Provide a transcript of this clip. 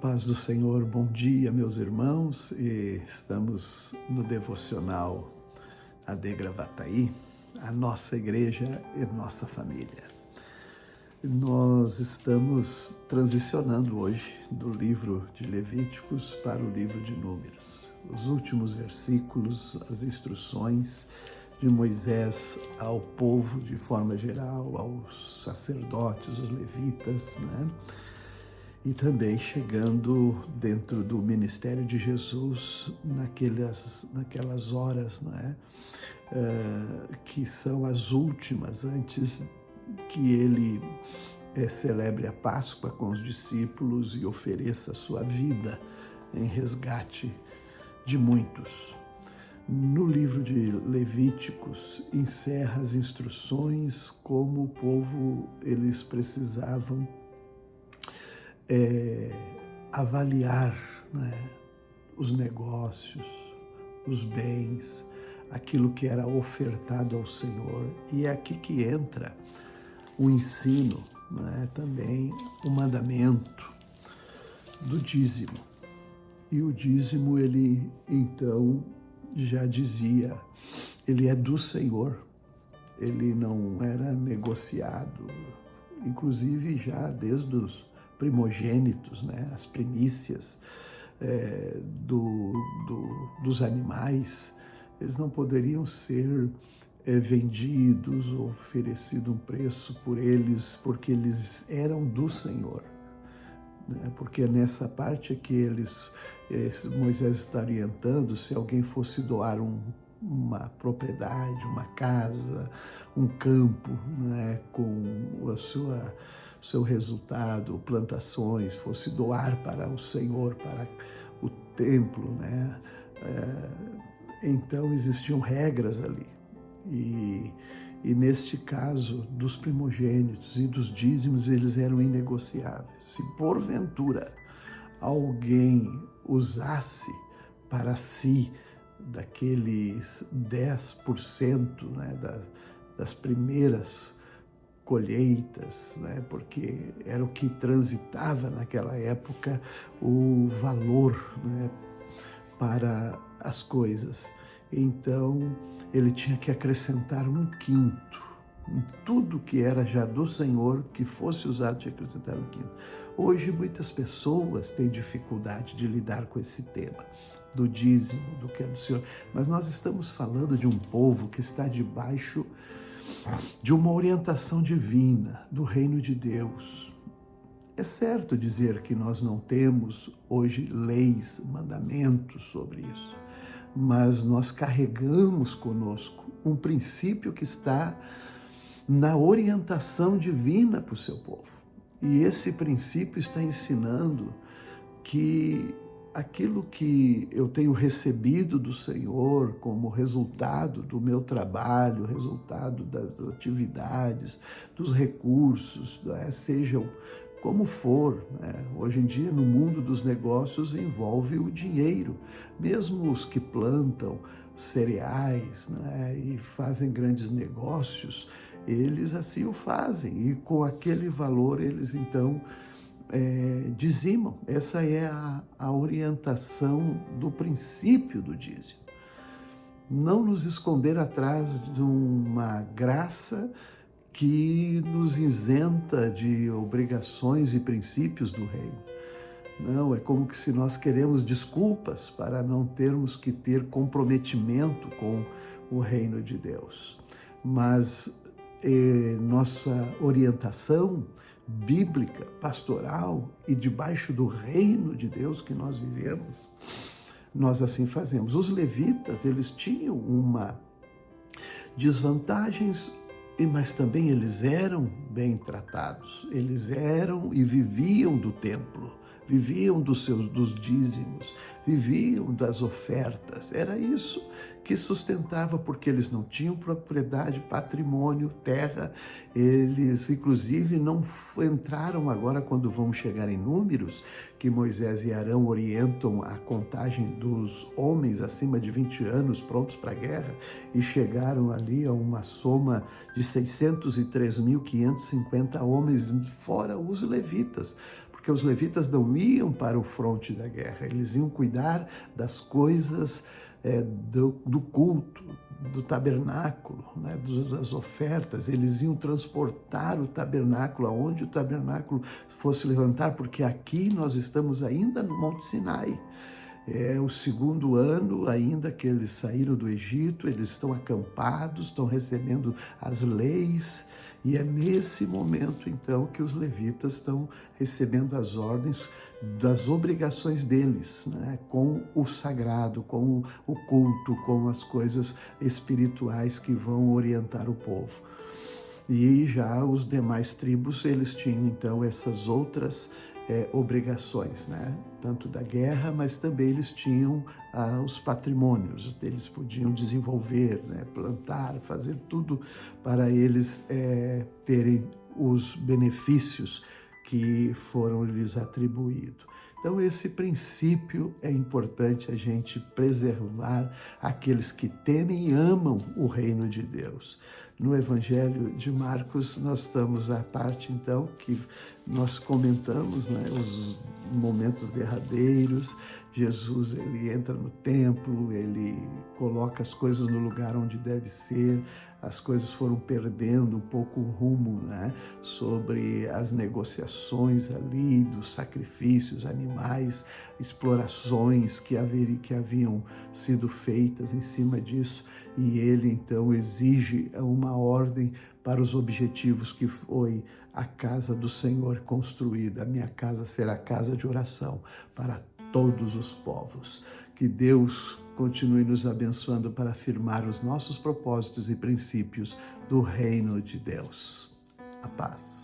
paz do Senhor, bom dia, meus irmãos. Estamos no devocional AD Gravataí, a nossa igreja e nossa família. Nós estamos transicionando hoje do livro de Levíticos para o livro de Números. Os últimos versículos, as instruções de Moisés ao povo de forma geral, aos sacerdotes, os levitas, né? E também chegando dentro do ministério de Jesus naquelas horas, né? Que são as últimas antes que ele celebre a Páscoa com os discípulos e ofereça a sua vida em resgate de muitos. No livro de Levíticos, encerra as instruções como o povo, eles precisavam avaliar, né, os negócios, os bens, aquilo que era ofertado ao Senhor. E é aqui que entra o ensino, né, também o mandamento do dízimo. E o dízimo, ele então já dizia, ele é do Senhor, ele não era negociado, inclusive já desde os primogênitos, né, as primícias dos animais, eles não poderiam ser vendidos ou oferecido um preço por eles, porque eles eram do Senhor. Porque nessa parte que Moisés está orientando, se alguém fosse doar uma propriedade, uma casa, um campo, né, com o seu resultado, plantações, fosse doar para o Senhor, para o templo, né? Então existiam regras ali. E neste caso, dos primogênitos e dos dízimos, eles eram inegociáveis. Se porventura alguém usasse para si daqueles 10%, né, das primeiras colheitas, né, porque era o que transitava naquela época o valor, né, para as coisas. Então, ele tinha que acrescentar 1/5. Em tudo que era já do Senhor, que fosse usado, tinha que acrescentar 1/5. Hoje, muitas pessoas têm dificuldade de lidar com esse tema, do dízimo, do que é do Senhor. Mas nós estamos falando de um povo que está debaixo de uma orientação divina, do reino de Deus. É certo dizer que nós não temos hoje leis, mandamentos sobre isso, mas nós carregamos conosco um princípio que está na orientação divina para o seu povo. E esse princípio está ensinando que aquilo que eu tenho recebido do Senhor como resultado do meu trabalho, resultado das atividades, dos recursos, né, sejam como for, né? Hoje em dia, no mundo dos negócios, envolve o dinheiro. Mesmo os que plantam cereais, né, e fazem grandes negócios, eles assim o fazem. E com aquele valor, eles então dizimam. Essa é a orientação do princípio do dízimo. Não nos esconder atrás de uma graça que nos isenta de obrigações e princípios do reino. Não, é como que se nós queremos desculpas para não termos que ter comprometimento com o reino de Deus. Mas nossa orientação bíblica, pastoral e debaixo do reino de Deus que nós vivemos, nós assim fazemos. Os levitas, eles tinham uma desvantagens, mas também eles eram bem tratados. Eles eram e viviam do templo, viviam dos dízimos, viviam das ofertas. Era isso que sustentava, porque eles não tinham propriedade, patrimônio, terra. Eles, inclusive, não entraram agora, quando vamos chegar em Números, que Moisés e Arão orientam a contagem dos homens acima de 20 anos prontos para a guerra, e chegaram ali a uma soma de 603.550 homens, fora os levitas, porque os levitas não iam para o fronte da guerra, eles iam cuidar das coisas do culto, do tabernáculo, né, das ofertas. Eles iam transportar o tabernáculo aonde o tabernáculo fosse levantar, porque aqui nós estamos ainda no Monte Sinai. É o segundo ano ainda que eles saíram do Egito, eles estão acampados, estão recebendo as leis, e é nesse momento então que os levitas estão recebendo as ordens das obrigações deles, né? Com o sagrado, com o culto, com as coisas espirituais que vão orientar o povo. E já os demais tribos, eles tinham então essas outras obrigações, né? Tanto da guerra, mas também eles tinham os patrimônios, eles podiam desenvolver, né? Plantar, fazer tudo para eles terem os benefícios que foram lhes atribuídos. Então, esse princípio é importante a gente preservar aqueles que temem e amam o reino de Deus. No Evangelho de Marcos, nós estamos à parte, então, que nós comentamos, né, os momentos derradeiros. Jesus, ele entra no templo, ele coloca as coisas no lugar onde deve ser. As coisas foram perdendo um pouco o rumo, né? Sobre as negociações ali, dos sacrifícios animais, explorações que haviam sido feitas em cima disso. E ele, então, exige uma ordem para os objetivos que foi a casa do Senhor construída. A minha casa será casa de oração para todos os povos. Que Deus continue nos abençoando para afirmar os nossos propósitos e princípios do reino de Deus. A paz.